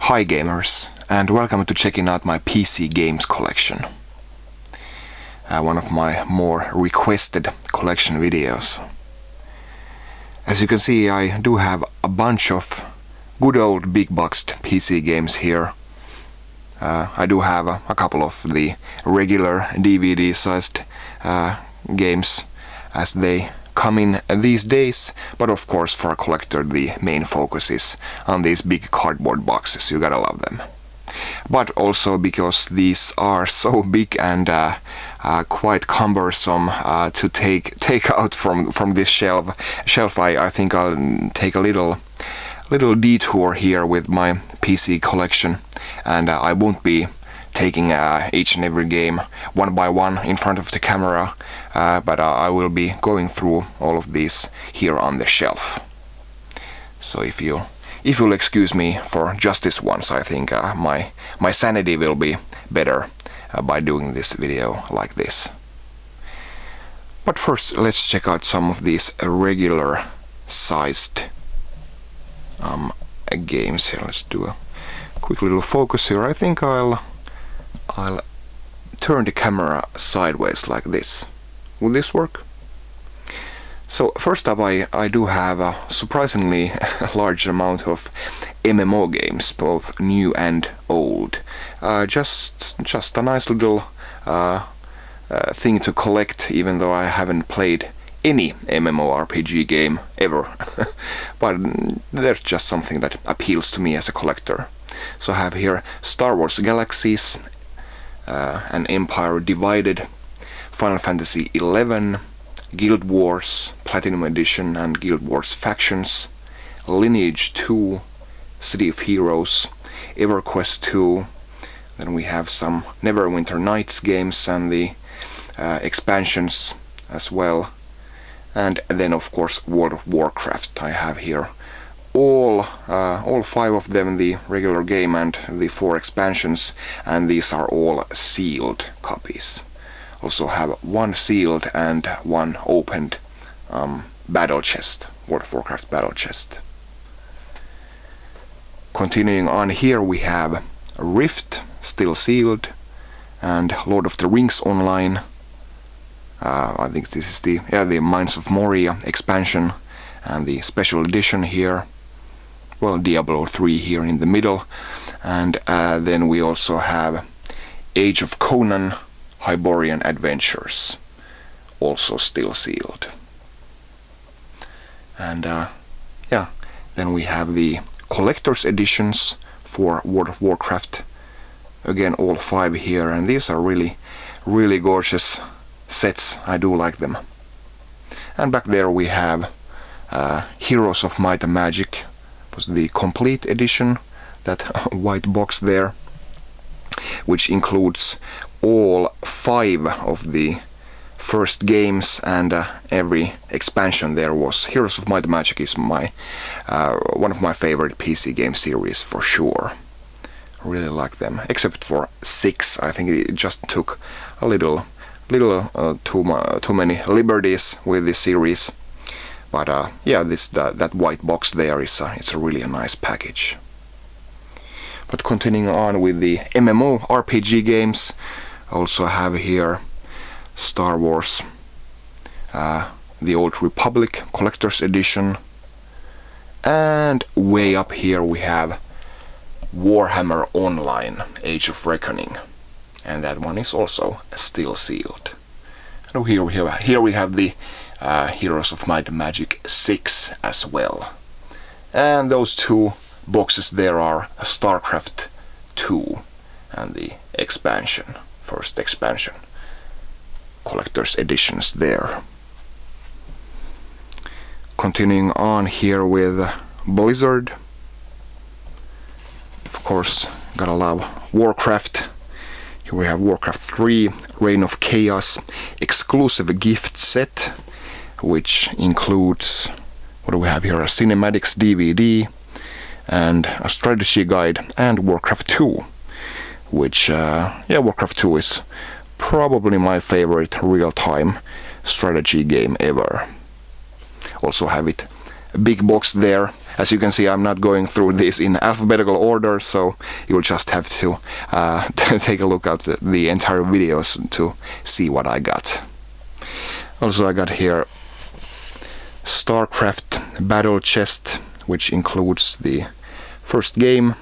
Hi gamers, and welcome to checking out my PC games collection. One of my more requested collection videos. As you can see, I do have a bunch of good old big boxed PC games here. I do have a couple of the regular DVD sized games as they come in these days, but of course for a collector the main focus is on these big cardboard boxes. You gotta love them. But also because these are so big and quite cumbersome to take out from this shelf, I think I'll take a little detour here with my PC collection, and I won't be taking each and every game one by one in front of the camera, but I will be going through all of these here on the shelf. So if you'll excuse me for just this once, I think my sanity will be better by doing this video like this. But first, let's check out some of these regular sized games here. Let's do a quick little focus here. I think I'll turn the camera sideways like this. Will this work? So first up, I do have a surprisingly large amount of MMO games, both new and old. Just a nice little thing to collect, even though I haven't played any MMORPG game ever. But there's just something that appeals to me as a collector. So I have here Star Wars Galaxies, An Empire Divided, Final Fantasy XI, Guild Wars Platinum Edition and Guild Wars Factions, Lineage 2, City of Heroes, EverQuest 2, then we have some Neverwinter Nights games and the expansions as well, and then of course World of Warcraft. I have here all 5 of them, the regular game and the 4 expansions, and these are all sealed copies. Also have 1 sealed and 1 opened battle chest, World of Warcraft battle chest. Continuing on here, we have Rift, still sealed, and Lord of the Rings Online. I think this is the Mines of Moria expansion and the special edition here. Well, Diablo 3 here in the middle, and then we also have Age of Conan, Hyborian Adventures, also still sealed. And then we have the collector's editions for World of Warcraft. Again, all 5 here, and these are really gorgeous sets. I do like them. And back there we have Heroes of Might and Magic, was the complete edition, that white box there, which includes all 5 of the first games, and every expansion there was. Heroes of Might and Magic is my one of my favorite PC game series for sure. I really like them, except for 6. I think it just took a little too many liberties with this series. But that white box there is it's a really nice package. But continuing on with the MMO RPG games, I also have here Star Wars, The Old Republic Collector's Edition, and way up here we have Warhammer Online, Age of Reckoning, and that one is also still sealed. And here we have the Heroes of Might and Magic 6 as well. And those 2 boxes there are StarCraft 2 and the expansion, first expansion, collector's editions there. Continuing on here with Blizzard. Of course, gotta love Warcraft. Here we have Warcraft 3, Reign of Chaos, exclusive gift set, which includes, what do we have here, a cinematics DVD and a strategy guide, and Warcraft 2, which Warcraft 2 is probably my favorite real-time strategy game ever. Also have it a big box there, As you can see, I'm not going through this in alphabetical order, so you'll just have to take a look at the entire videos to see what I got. Also, I got here StarCraft Battle Chest, which includes the first game,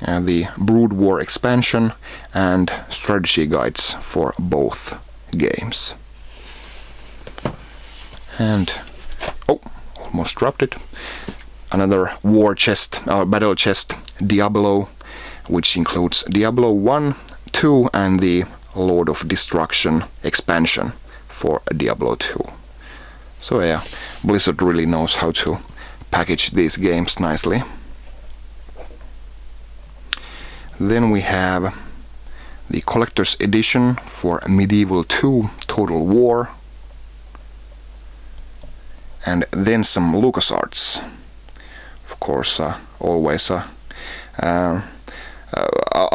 the Brood War expansion, and strategy guides for both games. And oh, almost dropped it. Another war chest, battle chest, Diablo, which includes Diablo 1, 2, and the Lord of Destruction expansion for Diablo 2. So yeah, Blizzard really knows how to package these games nicely. Then we have the collector's edition for Medieval 2 Total War. And then some LucasArts. Of course, always a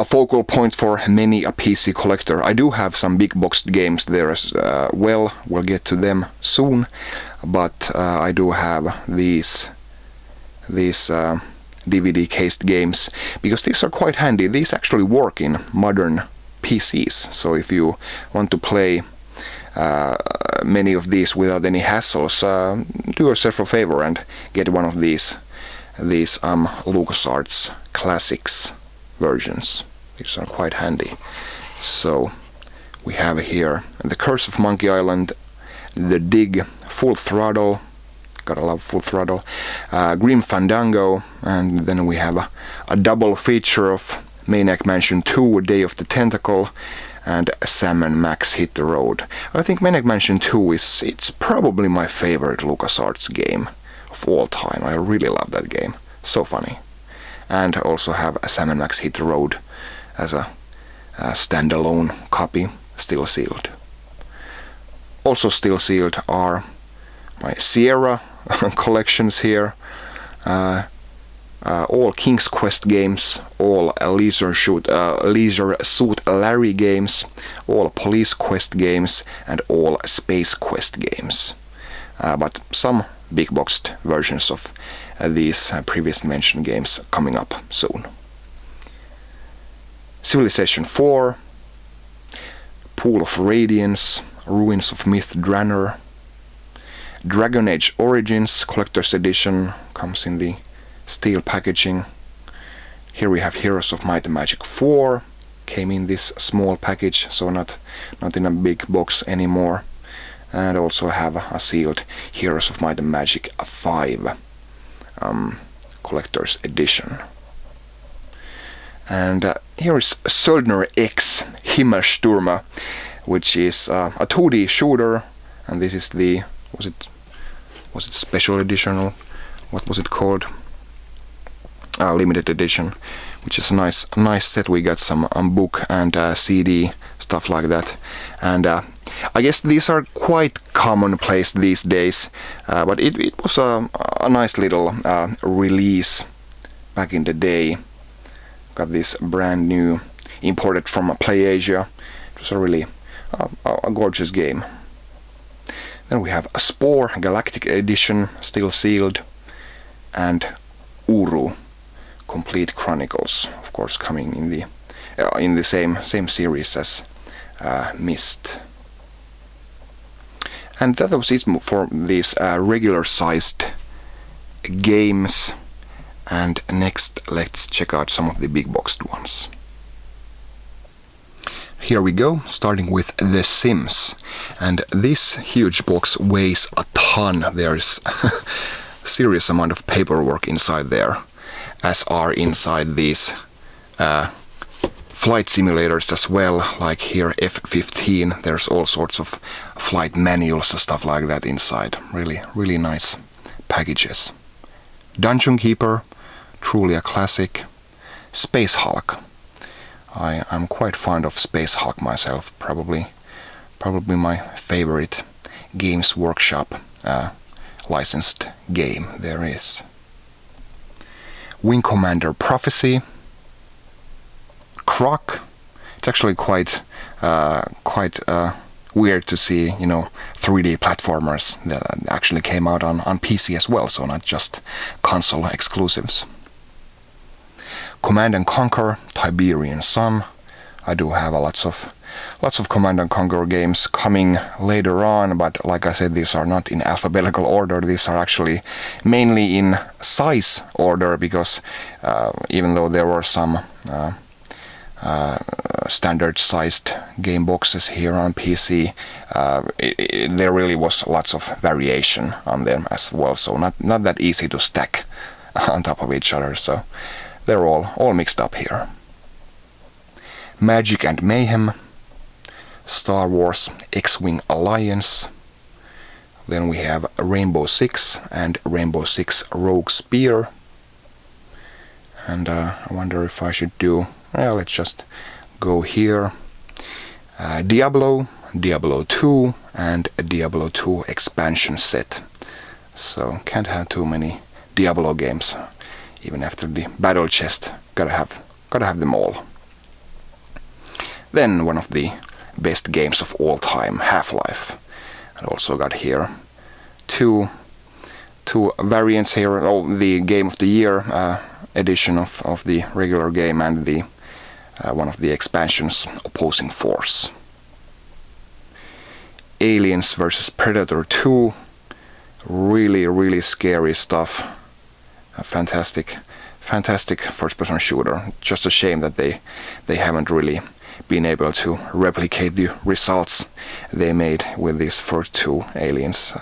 focal point for many a PC collector. I do have some big boxed games there as well. We'll get to them soon. But I do have these DVD cased games, because these are quite handy. These actually work in modern PCs. So if you want to play many of these without any hassles, do yourself a favor and get one of these LucasArts Classics versions. These are quite handy. So we have here The Curse of Monkey Island, The Dig, Full Throttle, gotta love Full Throttle, Grim Fandango, and then we have a double feature of Maniac Mansion 2, Day of the Tentacle, and Sam & Max Hit the Road. I think Maniac Mansion 2 it's probably my favorite LucasArts game of all time. I really love that game. So funny. And also have Sam & Max Hit the Road as a standalone copy, still sealed. Also still sealed are my Sierra collections here. All King's Quest games, all Leisure Suit Larry games, all Police Quest games, and all Space Quest games. But some big boxed versions of these previously mentioned games coming up soon. Civilization 4, Pool of Radiance, Ruins of Myth Drannor, Dragon Age Origins Collector's Edition, comes in the steel packaging. Here we have Heroes of Might and Magic 4, came in this small package, so not in a big box anymore. And also have a sealed Heroes of Might and Magic 5 Collector's Edition. And here is Söldner X Himmelstürmer, which is a 2D shooter, and this is the was it special edition, or what was it called? Limited edition, which is a nice set. We got some book and CD stuff like that, and I guess these are quite commonplace these days, but it was a nice little release back in the day. Got this brand new, imported from PlayAsia. It was a really a gorgeous game. Then we have a Spore Galactic Edition, still sealed, and Uru Complete Chronicles, of course, coming in the same series as Myst. And that was it for these regular-sized games. And next, let's check out some of the big-boxed ones. Here we go, starting with The Sims. And this huge box weighs a ton. There's a serious amount of paperwork inside there, as are inside these flight simulators as well, like here F-15. There's all sorts of flight manuals and stuff like that inside. Really nice packages. Dungeon Keeper, truly a classic. Space Hulk. I'm quite fond of Space Hulk myself. Probably my favorite Games Workshop licensed game there is. Wing Commander Prophecy. Croc. It's actually quite weird to see, 3D platformers that actually came out on PC as well, so not just console exclusives. Command & Conquer, Tiberian Sun. I do have lots of Command & Conquer games coming later on, but like I said, these are not in alphabetical order. These are actually mainly in size order, because even though there were some standard-sized game boxes here on PC, there really was lots of variation on them as well, so not that easy to stack on top of each other, so they're all mixed up here. Magic and Mayhem, Star Wars X-Wing Alliance. Then we have Rainbow Six and Rainbow Six Rogue Spear. And I wonder if I should do... Well, let's just go here. Diablo, Diablo 2, and Diablo 2 expansion set. So can't have too many Diablo games. Even after the battle chest, gotta have them all. Then one of the best games of all time, Half-Life. And also got here two variants here. The Game of the Year edition of the regular game, and the one of the expansions, Opposing Force. Aliens vs Predator 2. Really scary stuff. A fantastic first-person shooter. Just a shame that they haven't really been able to replicate the results they made with these first two Aliens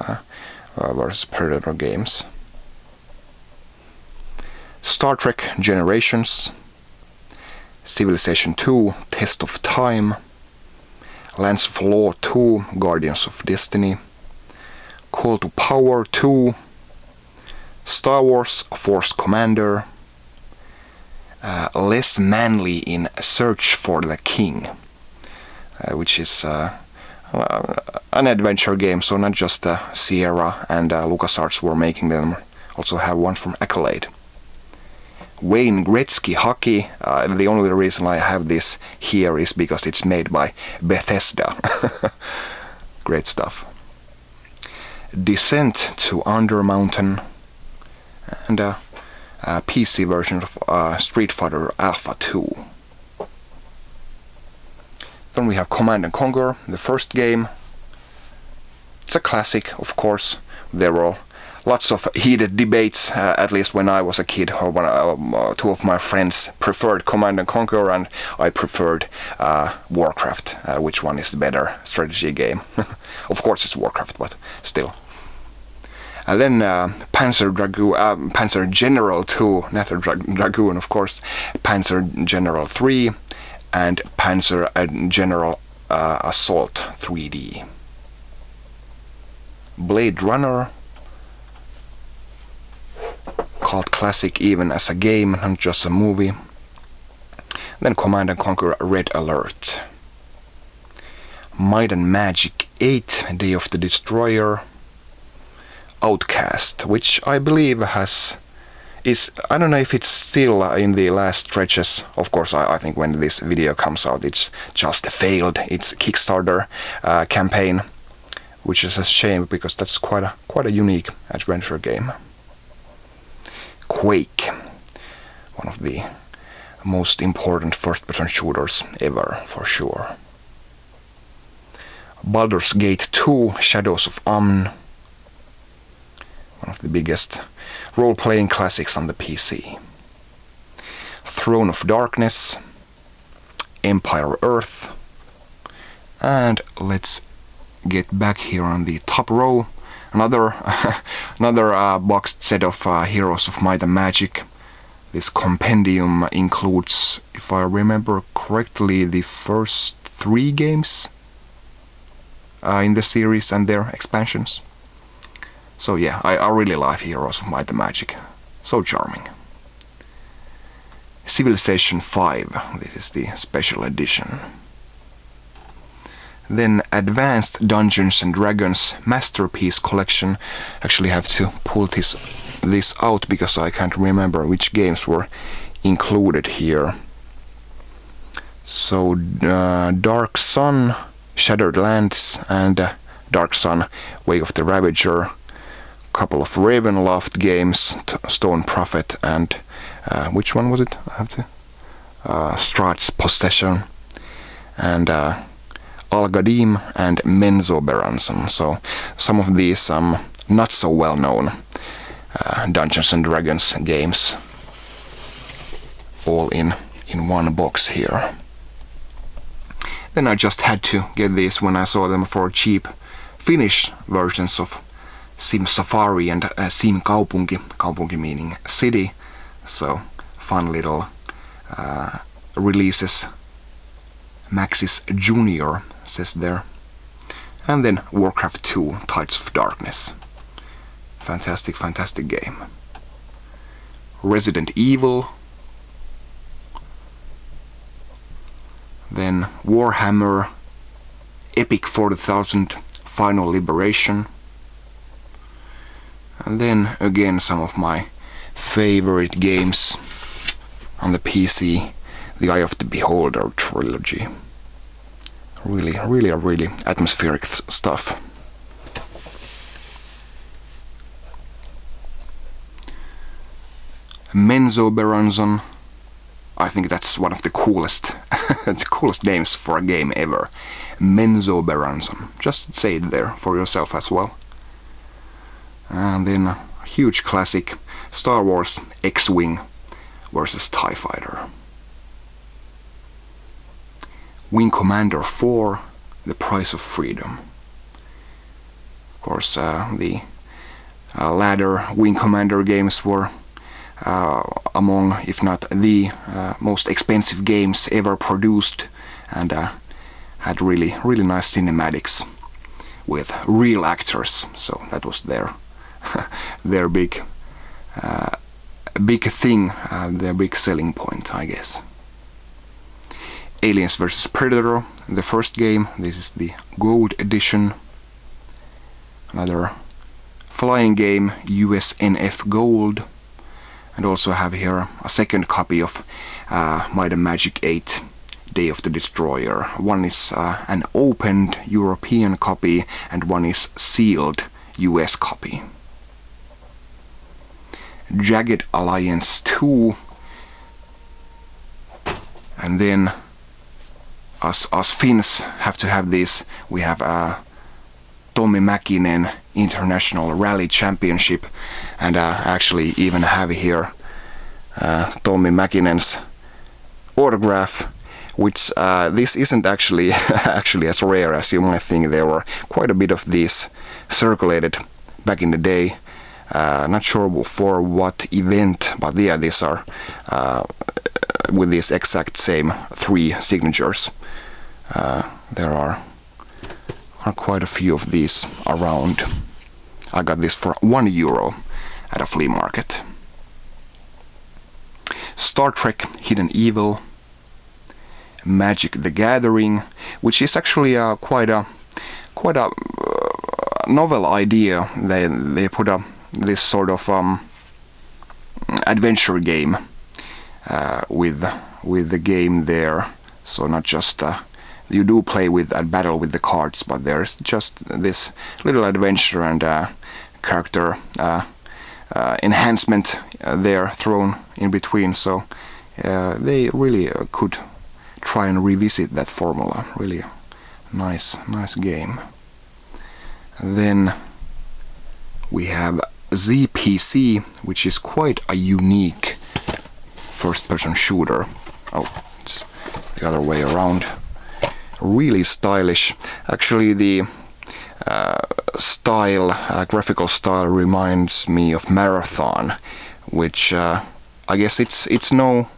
vs Predator games. Star Trek Generations, Civilization 2 Test of Time, Lands of Law 2 Guardians of Destiny, Call to Power 2, Star Wars Force Commander, Less Manly in Search for the King, which is an adventure game, so not just Sierra and LucasArts were making them, also have one from Accolade. Wayne Gretzky Hockey. The only reason I have this here is because it's made by Bethesda. Great stuff. Descent to Undermountain, and a PC version of Street Fighter Alpha 2. Then we have Command & Conquer, the first game. It's a classic, of course. There were lots of heated debates, at least when I was a kid. Two of my friends preferred Command & Conquer, and I preferred Warcraft. Which one is the better strategy game? Of course it's Warcraft, but still. And then Panzer General 2, not a Dragoon, of course, Panzer General 3, and Panzer General Assault 3D. Blade Runner, called classic even as a game, not just a movie. Then Command & Conquer Red Alert. Might and Magic 8, Day of the Destroyer. Outcast, which I believe is I don't know if it's still in the last stretches. Of course, I think when this video comes out, it's just failed its Kickstarter campaign, which is a shame because that's quite a unique adventure game. Quake, one of the most important first-person shooters ever, for sure. Baldur's Gate 2, Shadows of Amn, one of the biggest role-playing classics on the PC. Throne of Darkness, Empire Earth, and let's get back here on the top row. Another boxed set of Heroes of Might and Magic. This compendium includes, if I remember correctly, the first 3 games in the series and their expansions. So yeah, I really like Heroes of Might and Magic. So charming. Civilization 5, this is the special edition. Then Advanced Dungeons and Dragons Masterpiece Collection. Actually have to pull this out because I can't remember which games were included here. So Dark Sun, Shattered Lands and Dark Sun, Way of the Ravager, couple of Ravenloft games, Stone Prophet and which one was it? I have to Strahd's Possession, and Al-Gadim and Menzoberranzan. So some of these not so well known Dungeons and Dragons games, all in one box here. Then I just had to get these when I saw them for cheap Finnish versions of Sim Safari and Sim Kaupunki, Kaupunki meaning city. So fun little releases. Maxis Junior says there. And then Warcraft 2 Tides of Darkness. Fantastic, fantastic game. Resident Evil. Then Warhammer Epic 40,000 Final Liberation. And then again some of my favorite games on the PC, the Eye of the Beholder trilogy. Really atmospheric stuff. Menzoberranzan. I think that's one of the coolest the coolest names for a game ever. Menzoberranzan. Just say it there for yourself as well. And then a huge classic, Star Wars X-Wing versus TIE Fighter. Wing Commander 4, The Price of Freedom. Of course, the latter Wing Commander games were among, if not the most expensive games ever produced, and had really nice cinematics with real actors. So that was their big thing, their big selling point, I guess. Aliens vs Predator, the first game. This is the Gold Edition. Another flying game, USNF Gold. And also have here a second copy of Might and Magic 8 Day of the Destroyer. One is an opened European copy and one is sealed US copy. Jagged Alliance 2. And then us Finns have to have this. We have Tommi Mäkinen International Rally Championship, and actually even have here Tommi Mäkinen's autograph, which this isn't actually as rare as you might think. There were quite a bit of these circulated back in the day. Not sure for what event, but yeah, these are with these exact same 3 signatures. There are quite a few of these around. I got this for €1 at a flea market. Star Trek Hidden Evil. Magic the Gathering, which is actually quite a novel idea. They put this sort of adventure game with the game there. So not just you do play with a battle with the cards, but there's just this little adventure and character enhancement there thrown in between. So they really could try and revisit that formula. Really nice game. And then we have ZPC, which is quite a unique first-person shooter. Oh, it's the other way around. Really stylish. Actually, the graphical style reminds me of Marathon, which I guess it's no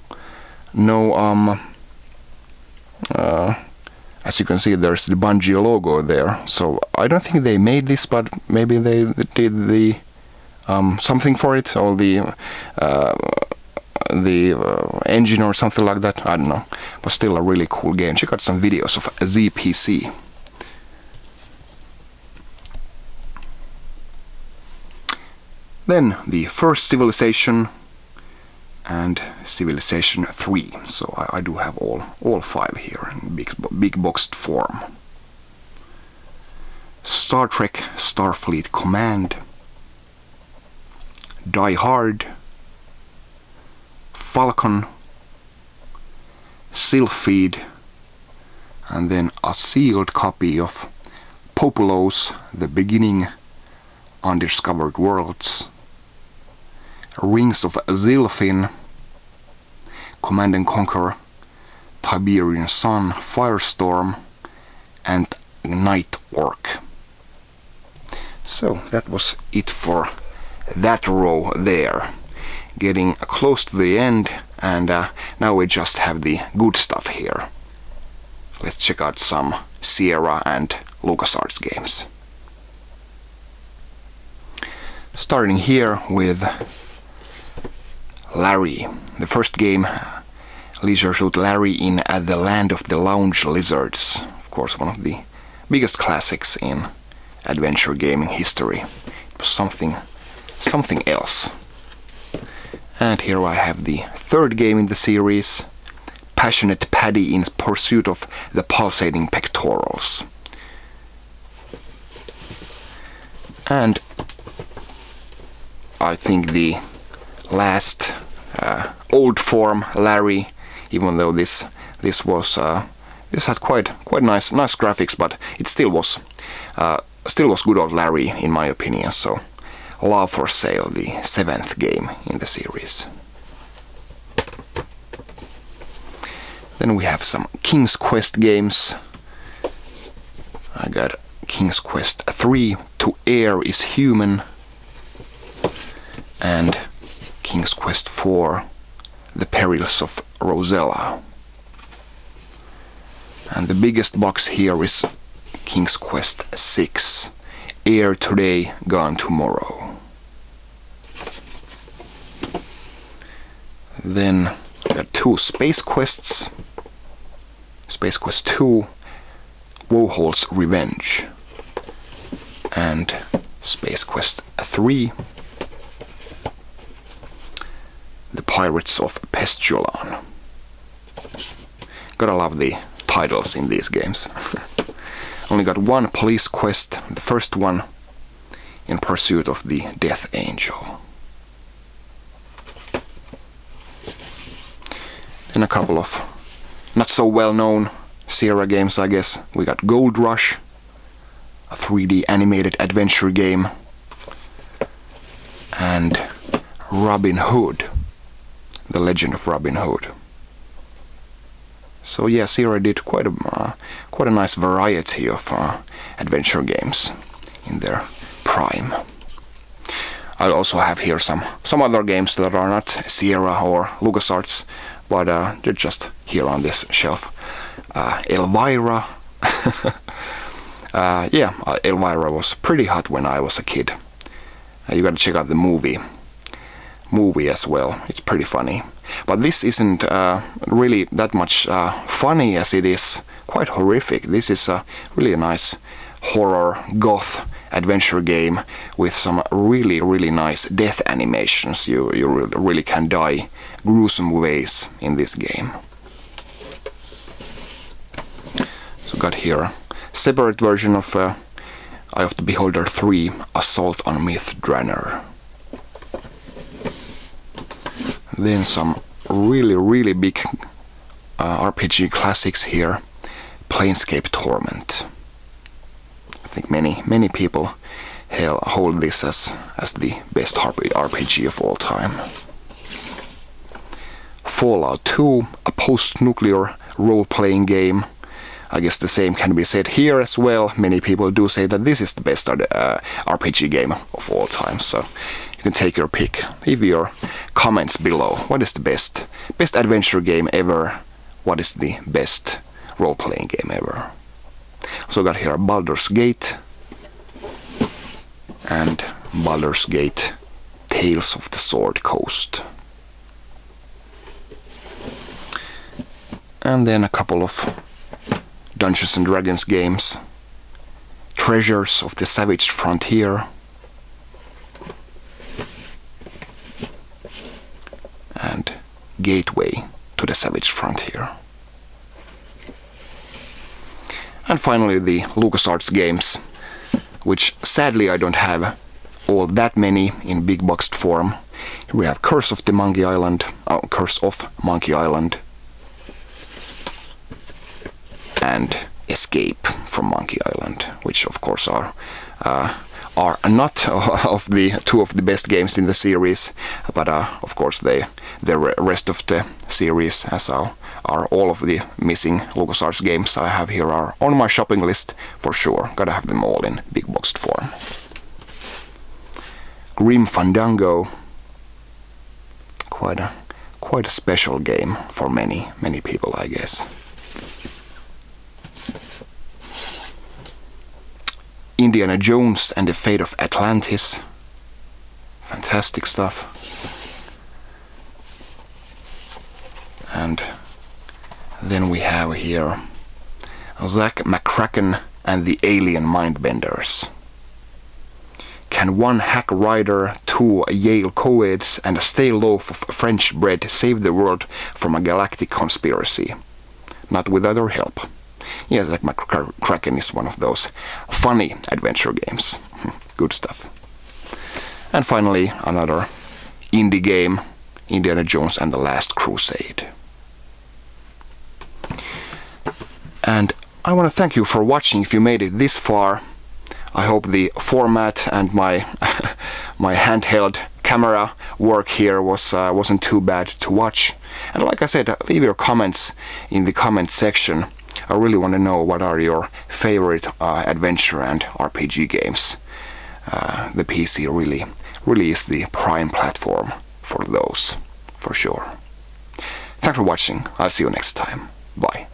as you can see, there's the Bungie logo there. So I don't think they made this, but maybe they did the something for it, or the engine or something like that. I don't know, but still a really cool game. Check out some videos of ZPC. Then the first Civilization and Civilization 3. So I do have all 5 here in big boxed form. Star Trek Starfleet Command, Die Hard, Falcon, Sylphid, and then a sealed copy of Populo's The Beginning, Undiscovered Worlds, Rings of Zilfin, Command and Conquer, Tiberian Sun, Firestorm, and Night Orc. So that was it for that row there. Getting close to the end, and now we just have the good stuff here. Let's check out some Sierra and LucasArts games. Starting here with Larry. The first game, Leisure Suit Larry in the Land of the Lounge Lizards. Of course, one of the biggest classics in adventure gaming history. It was something else. And here I have the third game in the series, Passionate Paddy in Pursuit of the Pulsating Pectorals. And I think the last old form Larry, even though this had quite nice graphics, but it still was good old Larry in my opinion. So Love for Sale, the 7th game in the series. Then we have some King's Quest games. I got King's Quest 3, To Err is Human, and King's Quest 4, The Perils of Rosella. And the biggest box here is King's Quest 6, Air Today, Gone Tomorrow. Then I got 2 Space Quests. Space Quest 2, Wohol's Revenge, and Space Quest 3, The Pirates of Pestulan. Gotta love the titles in these games. Only got 1 police quest, the first one, In Pursuit of the Death Angel. Then a couple of not so well known Sierra games, I guess. We got Gold Rush, a 3D animated adventure game, and Robin Hood, The Legend of Robin Hood. So yeah, Sierra did quite a nice variety of adventure games in their prime. I also have here some other games that are not Sierra or LucasArts, but they're just here on this shelf. Elvira. Elvira was pretty hot when I was a kid. You gotta check out the movie as well. It's pretty funny. But this isn't really that much funny as it is quite horrific. This is a really nice horror goth adventure game with some really nice death animations. You really can die gruesome ways in this game. So got here a separate version of Eye of the Beholder 3, Assault on Myth Drannor. Then some really big RPG classics here, Planescape Torment. I think many people hold this as the best RPG of all time. Fallout 2, a post-nuclear role-playing game. I guess the same can be said here as well. Many people do say that this is the best RPG game of all time. So you can take your pick. Leave your comments below. What is the best adventure game ever? What is the best role-playing game ever? So got here Baldur's Gate and Baldur's Gate Tales of the Sword Coast. And then a couple of Dungeons and Dragons games. Treasures of the Savage Frontier and Gateway to the Savage Frontier. And finally the LucasArts games. which sadly I don't have all that many in big boxed form. Here we have Curse of Monkey Island, and Escape from Monkey Island, which of course are not of the two of the best games in the series, but of course the rest of the series, as are all of the missing LucasArts games I have here, are on my shopping list for sure. Gotta have them all in big boxed form. Grim Fandango, quite a special game for many people, I guess. Indiana Jones and the Fate of Atlantis, fantastic stuff. And then we have here Zack McCracken and the Alien Mindbenders. Can one hack writer, two Yale co-eds, and a stale loaf of French bread save the world from a galactic conspiracy? Not without our help. Yes, Zack McCracken is one of those funny adventure games. Good stuff. And finally, another indie game, Indiana Jones and the Last Crusade. And I want to thank you for watching if you made it this far. I hope the format and my my handheld camera work here wasn't too bad to watch. And like I said, leave your comments in the comment section. I really want to know what are your favorite adventure and RPG games. The PC really is the prime platform for those, for sure. Thanks for watching. I'll see you next time. Bye.